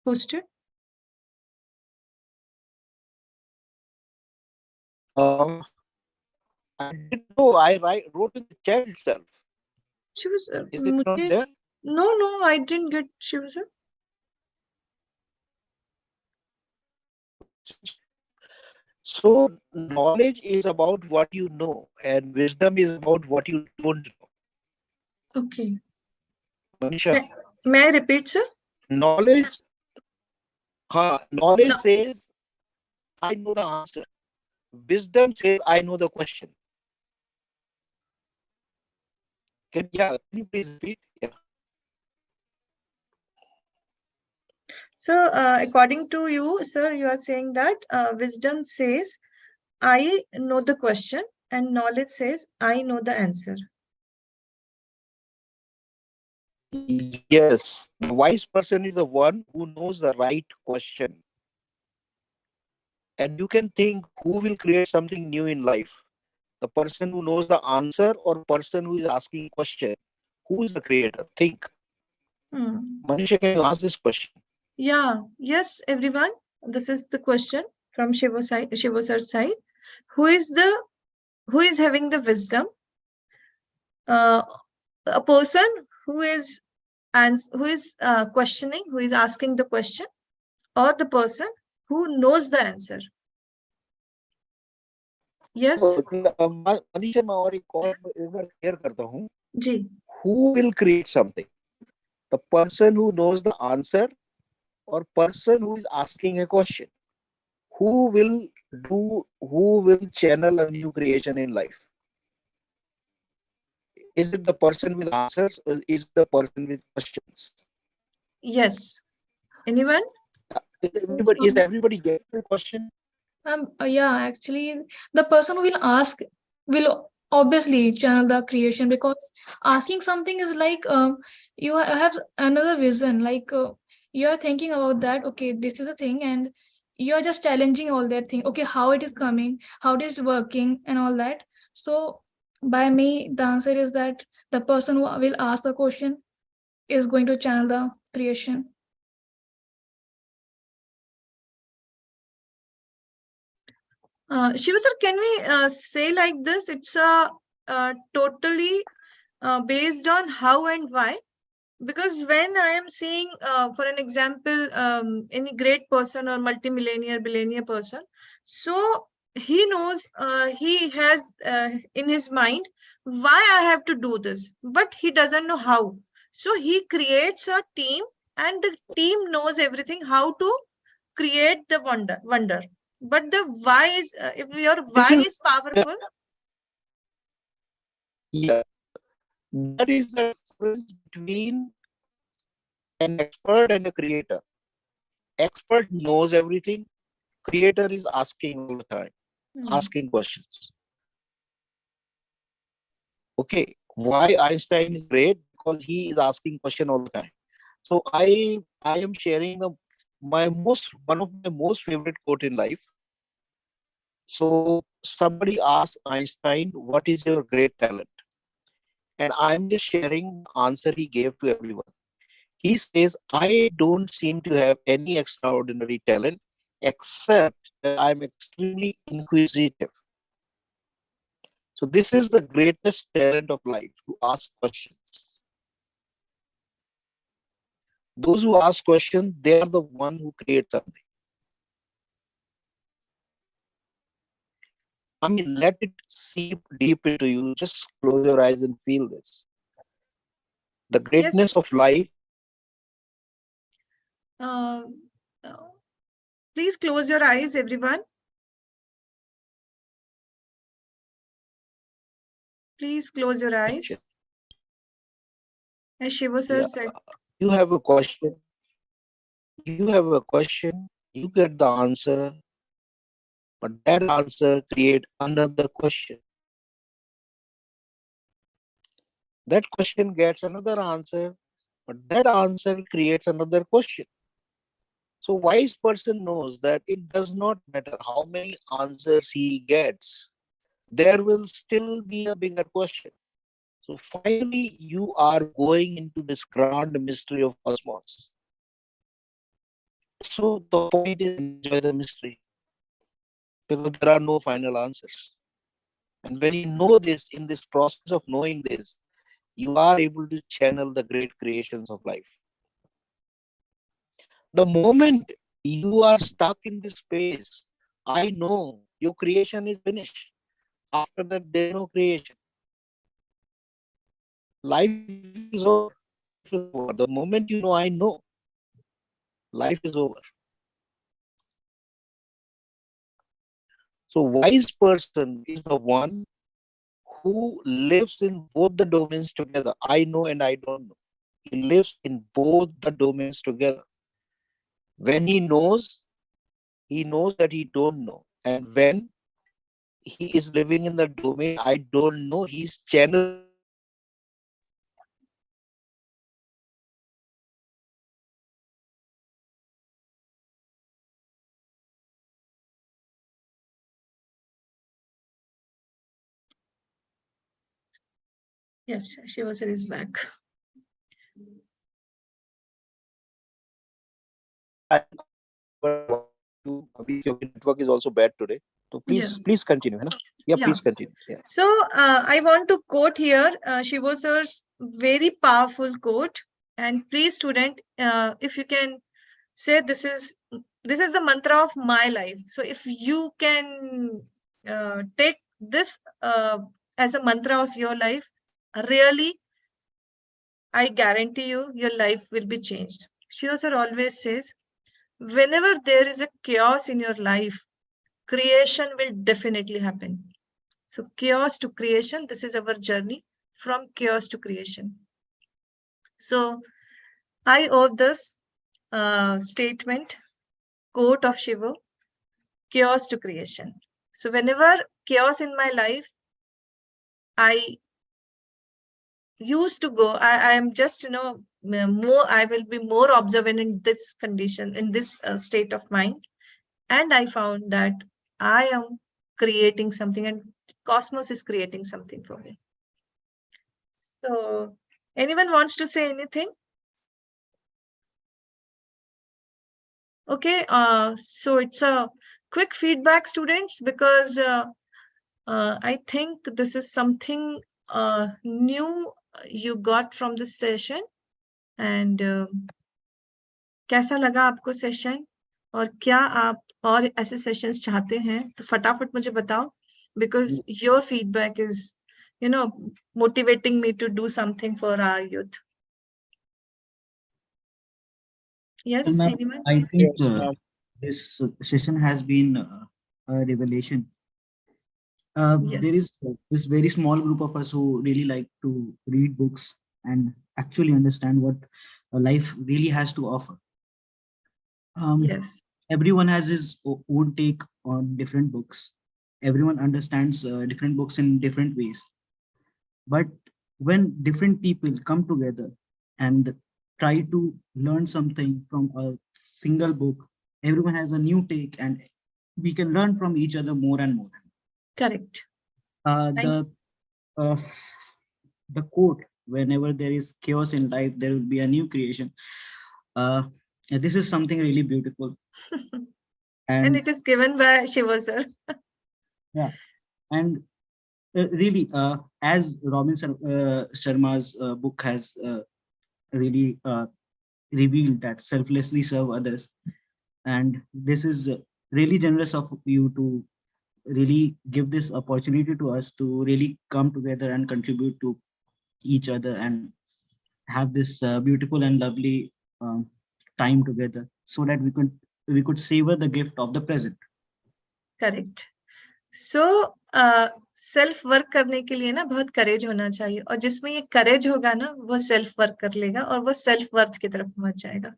posted. I didn't know. I wrote in the chat itself. Shiva sir, Is it not there? No, I didn't get, Shiva sir. So knowledge is about what you know, and wisdom is about what you don't know. Okay. Manisha, May I repeat, sir? knowledge says I know the answer. Wisdom says I know the question. Can you please repeat? Yeah. So, according to you, sir, you are saying that wisdom says, I know the question, and knowledge says, I know the answer. Yes, the wise person is the one who knows the right question. And you can think who will create something new in life? The person who knows the answer or person who is asking question? Who is the creator? Think. Manisha, can you ask this question? Yeah, yes, everyone. This is the question from Shiva sir's side. Who is having the wisdom? A person who is questioning, who is asking the question, or the person who knows the answer? Yes. Manisha, मैं और एक और clear करता हूँ. जी. Who will create something? The person who knows the answer or person who is asking a question? Who will channel a new creation in life? Is it the person with answers or is it the person with questions? Yes. Anyone? Is everybody getting the question? Yeah, actually, the person who will ask will obviously channel the creation, because asking something is like you have another vision, like you are thinking about that, okay, this is a thing, and you are just challenging all that thing, okay, how it is coming, how it is working, and all that. So by me, the answer is that the person who will ask the question is going to channel the creation. Shiva sir, can we say like this? It's a totally based on how and why. Because when I am seeing, for an example, any great person or multimillionaire, billionaire person, so he knows, he has in his mind why I have to do this, but he doesn't know how. So he creates a team, and the team knows everything how to create the wonder. But the why is, if your why is powerful. Yeah, that is the difference between an expert and a creator. Expert knows everything. Creator is asking all the time, asking questions. Okay, why Einstein is great? Because he is asking question all the time. So I am sharing one of my most favorite quote in life. So somebody asked Einstein, "What is your great talent?" And I'm just sharing the answer he gave to everyone. He says, "I don't seem to have any extraordinary talent, except that I'm extremely inquisitive." So this is the greatest talent of life, to ask questions. Those who ask questions, they are the one who create something. I mean, let it seep deep into you. Just close your eyes and feel this. The greatness of life. Please close your eyes, everyone. Please close your eyes. As Shiva sir said. You have a question. You have a question. You get the answer. But that answer creates another question. That question gets another answer. But that answer creates another question. So wise person knows that it does not matter how many answers he gets. There will still be a bigger question. So finally, you are going into this grand mystery of cosmos. So the point is, enjoy the mystery, because there are no final answers. And when you know this, in this process of knowing this, you are able to channel the great creations of life. The moment you are stuck in this space, I know your creation is finished. After that, there is no creation. Life is over. The moment you know, I know, life is over. So wise person is the one who lives in both the domains together. I know and I don't know. He lives in both the domains together. When he knows that he don't know. And when he is living in the domain I don't know, he's channeling. Yes, Shiva sir is back. Your network is also bad today. So please continue. Please continue. Yeah. So I want to quote here Shiva sir's very powerful quote. And please, student, if you can say this is the mantra of my life. So if you can take this as a mantra of your life, really, I guarantee you, your life will be changed. Shiva sir always says, whenever there is a chaos in your life, creation will definitely happen. So chaos to creation, this is our journey from chaos to creation. So I owe this statement, quote of Shiva, chaos to creation. So whenever chaos in my life, I used to go, I am just, more, I will be more observant in this condition, in this state of mind. And I found that I am creating something and cosmos is creating something for me. So anyone wants to say anything? Okay, so it's a quick feedback, students, because I think this is something new you got from this session, and कैसा लगा आपको session, और क्या आप और ऐसे sessions चाहते हैं तो फटाफट मुझे बताओ, because your feedback is, you know, motivating me to do something for our youth. Yes, Well, ma'am, anyone? I think Yes, ma'am. this session has been a revelation. Yes. There is this very small group of us who really like to read books and actually understand what life really has to offer. Yes. Everyone has his own take on different books. Everyone understands different books in different ways. But when different people come together and try to learn something from a single book, everyone has a new take and we can learn from each other more and more. Correct. The quote, whenever there is chaos in life, there will be a new creation. This is something really beautiful. And it is given by Shiva sir. Yeah, and really, as Robin Sharma's book has really revealed that selflessly serve others, and this is really generous of you to really give this opportunity to us to really come together and contribute to each other and have this beautiful and lovely time together, so that we could savor the gift of the present. Correct. So self work करने के लिए ना बहुत करेज होना चाहिए, और जिसमें ये करेज होगा ना वो सेल्फ वर्क कर लेगा और वो सेल्फ वर्थ की तरफ पहुंच जाएगा.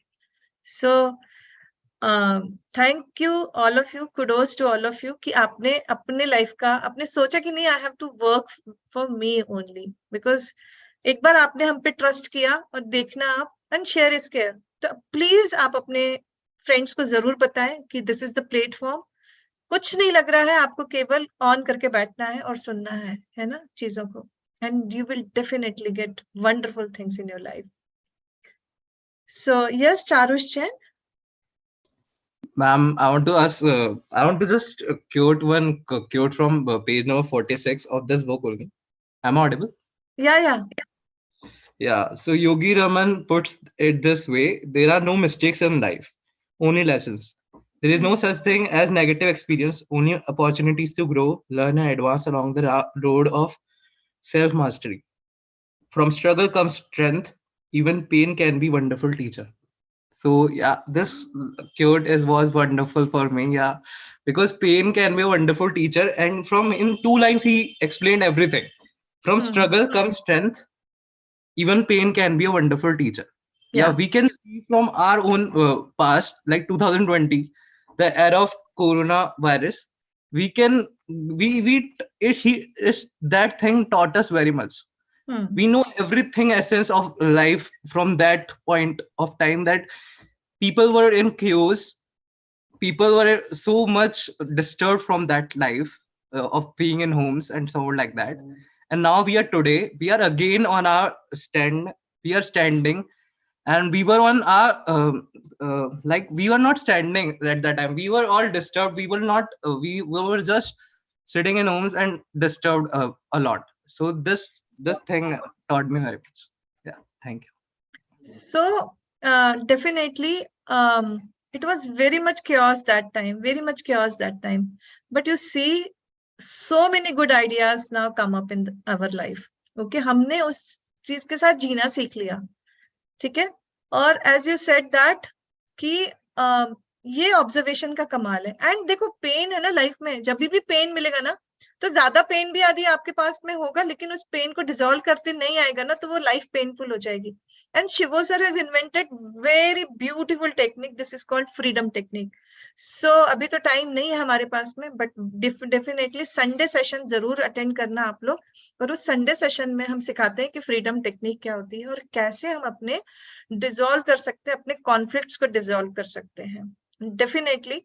So thank you all of you, kudos to all of you कि आपने अपने लाइफ का आपने सोचा कि नहीं I have to work for me only, because एक बार आपने हम पे ट्रस्ट किया और देखना आप एंड शेयर इज केयर. तो प्लीज आप अपने फ्रेंड्स को जरूर बताएं कि दिस इज द प्लेटफॉर्म. कुछ नहीं लग रहा है, आपको केवल ऑन करके बैठना है और सुनना है ना चीजों को, and you will definitely get wonderful things in your life. So yes, Charush Jain. Ma'am, I want to ask, I want to just quote one quote from page number 46 of this book only. Am I audible? Yeah. Yeah. So Yogi Raman puts it this way: there are no mistakes in life, only lessons. There is no such thing as negative experience, only opportunities to grow, learn, and advance along the road of self-mastery. From struggle comes strength. Even pain can be wonderful teacher. So yeah, this quote was wonderful for me. Yeah, because pain can be a wonderful teacher, and from in 2 lines he explained everything. From struggle comes strength. Even pain can be a wonderful teacher. Yeah, we can see from our own past, like 2020, the era of coronavirus. We can that thing taught us very much. We know everything essence of life from that point of time, that people were in chaos, people were so much disturbed from that life of being in homes and so on like that. And now we are again on our stand, we are standing, and we were on our like we were not standing at that time, we were all disturbed, we were not we were just sitting in homes and disturbed a lot. So this thing taught me very much. Yeah, thank you. So definitely it was very much chaos that time, but you see so many good ideas now come up in our life. Okay, हमने उस चीज के साथ जीना सीख लिया, ठीक है. और as you said that कि ये ऑब्जर्वेशन का कमाल है. एंड देखो पेन है ना लाइफ में, जब भी पेन मिलेगा ना तो ज्यादा पेन भी आदि आपके पास में होगा, लेकिन उस पेन को डिसॉल्व करते नहीं आएगा ना तो वो लाइफ पेनफुल हो जाएगी. And Shivo sir has invented very beautiful technique, this is called freedom technique. So अभी तो टाइम नहीं है हमारे पास में, बट डेफिनेटली संडे सेशन जरूर अटेंड करना आप लोग. और उस संडे सेशन में हम सिखाते हैं कि फ्रीडम टेक्निक क्या होती है और कैसे हम अपने डिसॉल्व कर सकते हैं, अपने कॉन्फ्लिक्ट्स को डिसॉल्व कर सकते हैं. डेफिनेटली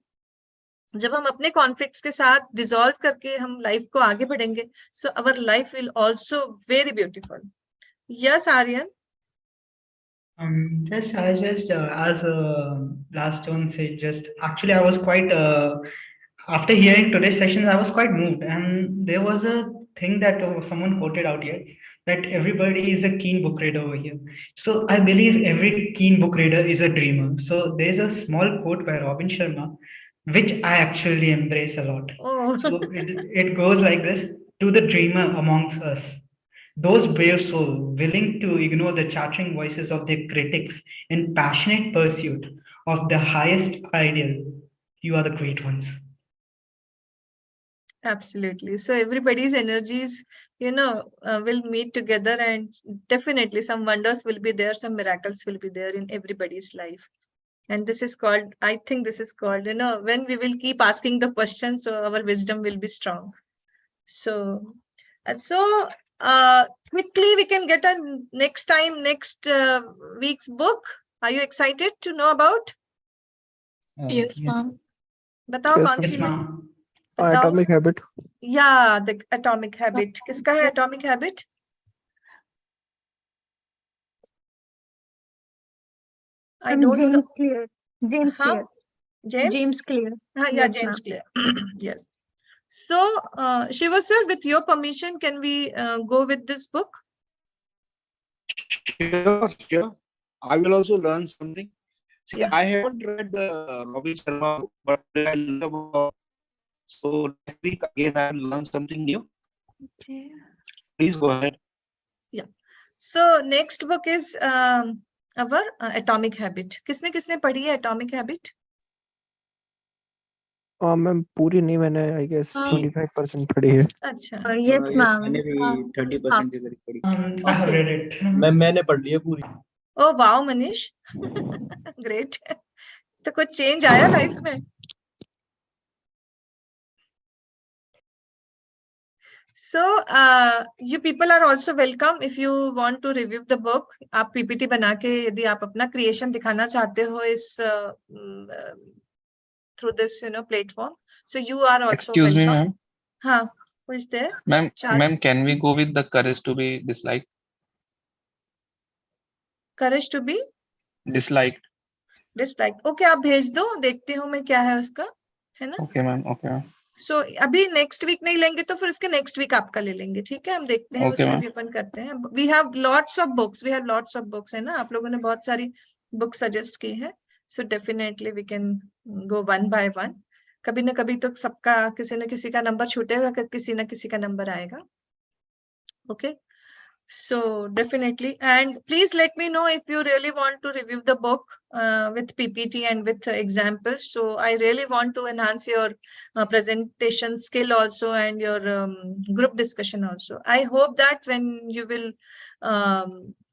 जब हम अपने कॉन्फ्लिक्ट्स के साथ डिसॉल्व करके हम लाइफ को आगे बढ़ेंगे, so our life will also very beautiful. Yes Aryan. Just as last one said, just actually I was quite after hearing today's sessions, I was quite moved, and there was a thing that someone quoted out here. that everybody is a keen book reader over here. So I believe every keen book reader is a dreamer. So there's a small quote by Robin Sharma, which I actually embrace a lot. Oh. So it goes like this: to the dreamer amongst us, those brave souls willing to ignore the chattering voices of their critics in passionate pursuit of the highest ideal, you are the great ones. Absolutely. So everybody's energies, will meet together, and definitely some wonders will be there, some miracles will be there in everybody's life. And this is called, I think this is called, when we will keep asking the questions, so our wisdom will be strong. So, quickly we can get a next week's book. Are you excited to know about? Yes, ma'am. बताओ Yes, कौन सी है? ma'am. बताओ. Atomic Habit. Yeah, the Atomic Habit. किसका है Atomic Habit? I don't know. James Clear. James Huh? Clear. James? James Clear. Yeah, Yes, James ma'am. Clear. Yes. So, Shiva sir, with your permission, can we go with this book? Sure. I will also learn something. See, Yeah. I haven't read Robin Sharma, but I learned about. So next week again, I will learn something new. Okay. Please go ahead. Yeah. So next book is our Atomic Habit. किसने पढ़ी है Atomic Habit? Ma'am पूरी नहीं, मैंने I guess 25% पढ़ी है. अच्छा. Yes, ma'am. मैंने भी 30% के करीब पढ़ी. I have read it. मैंने पढ़ ली है पूरी. Oh wow, Manish. Great. तो कुछ change आया लाइफ में? So, you people are also welcome if you want to review the book. आप PPT बना के यदि आप अपना creation दिखाना चाहते हो इस through this platform, so you are also Excuse me, welcome. ma'am. हाँ, who is there? Ma'am, can we go with the courage to be disliked? Courage to be Disliked. disliked. Okay, आप भेज दो, देखती हूँ मैं क्या है उसका, है ना? Okay, ma'am. Okay. So अभी next week नहीं लेंगे तो फिर इसके next week आपका ले लेंगे, ठीक है? हम देखते हैं Okay, उसका ma'am. भी अपन करते हैं. We have lots of books. We have lots of books, है ना? आप लोगों ने बहुत सारी books suggest की है. So definitely we can go one by one. कभी ना कभी तो सबका किसी न किसी का नंबर छूटेगा, किसी न किसी का नंबर आएगा. Okay. So definitely, and please let me know if you really want to review the book with PPT and with examples. So I really want to enhance your presentation skill also, and your group discussion also. I hope that when you will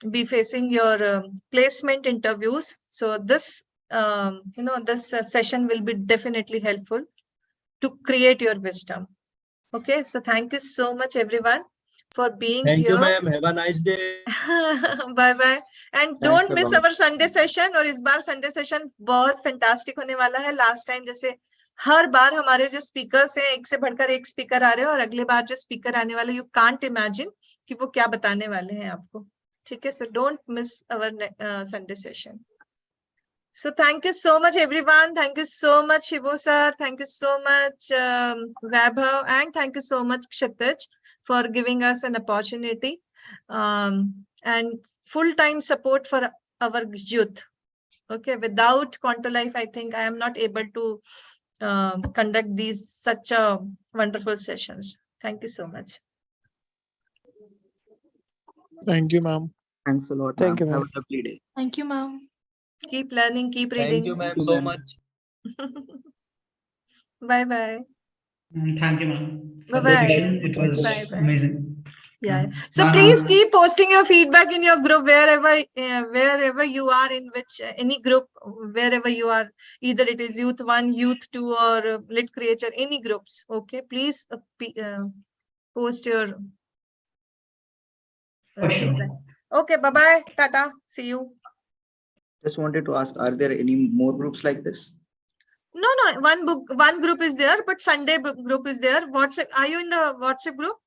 be facing your placement interviews, so this this session will be definitely helpful to create your wisdom. Okay, so thank you so much everyone for being here. Thank you, ma'am. Have a nice day. Bye bye. And don't miss our Sunday session. और इस बार Sunday session बहुत fantastic होने वाला है. Last time जैसे हर बार हमारे जो speakers हैं, एक से बढ़कर एक speaker आ रहे हैं, और अगले बार जो speaker आने वाले, you can't imagine कि वो क्या बताने वाले हैं आपको. ठीक है? So don't miss our Sunday session. So thank you so much everyone. Thank you so much Shivu sir. Thank you so much Vaibhav, and thank you so much Kshitij for giving us an opportunity and full-time support for our youth. Okay, without Quanto Life, I think I am not able to conduct these such wonderful sessions. Thank you so much. Thank you, ma'am. Thanks a lot. Thank you, Have ma'am. a lovely day. Thank you, ma'am. Keep learning, keep reading. Thank you, ma'am, so much. Bye bye. Thank you, ma'am. Bye bye. It was Bye bye. amazing. Yeah. So please keep posting your feedback in your group wherever you are, in which any group, wherever you are, either it is youth 1, youth 2, or lit creature, any groups. Okay, please post your feedback. Okay, bye bye, tata, see you. Just wanted to ask, are there any more groups like this? No, one group is there, but Sunday group is there. WhatsApp, are you in the WhatsApp group?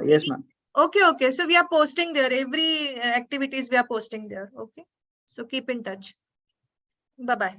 Yes, ma'am. Okay. So we are posting there. Every activities we are posting there. Okay. So keep in touch. Bye-bye.